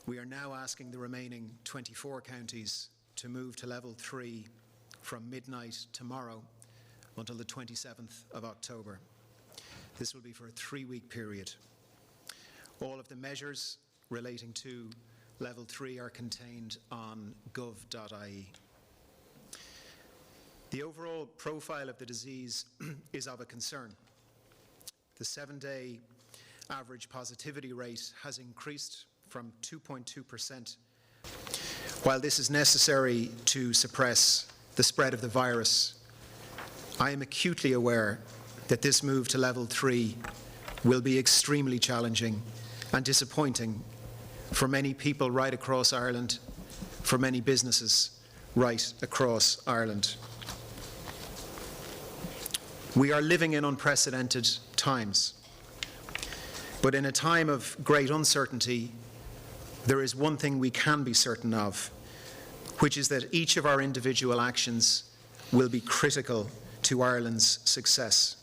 We are now asking the remaining 24 counties to move to level 3 from midnight tomorrow until the 27th of October. This will be for a 3-week period. All of the measures relating to level 3 are contained on gov.ie. The overall profile of the disease is of a concern. The 7-day average positivity rate has increased from 2.2%. While this is necessary to suppress the spread of the virus, I am acutely aware that this move to level 3 will be extremely challenging and disappointing for many people right across Ireland, for many businesses right across Ireland. We are living in unprecedented times, but in a time of great uncertainty, there is one thing we can be certain of, which is that each of our individual actions will be critical to Ireland's success.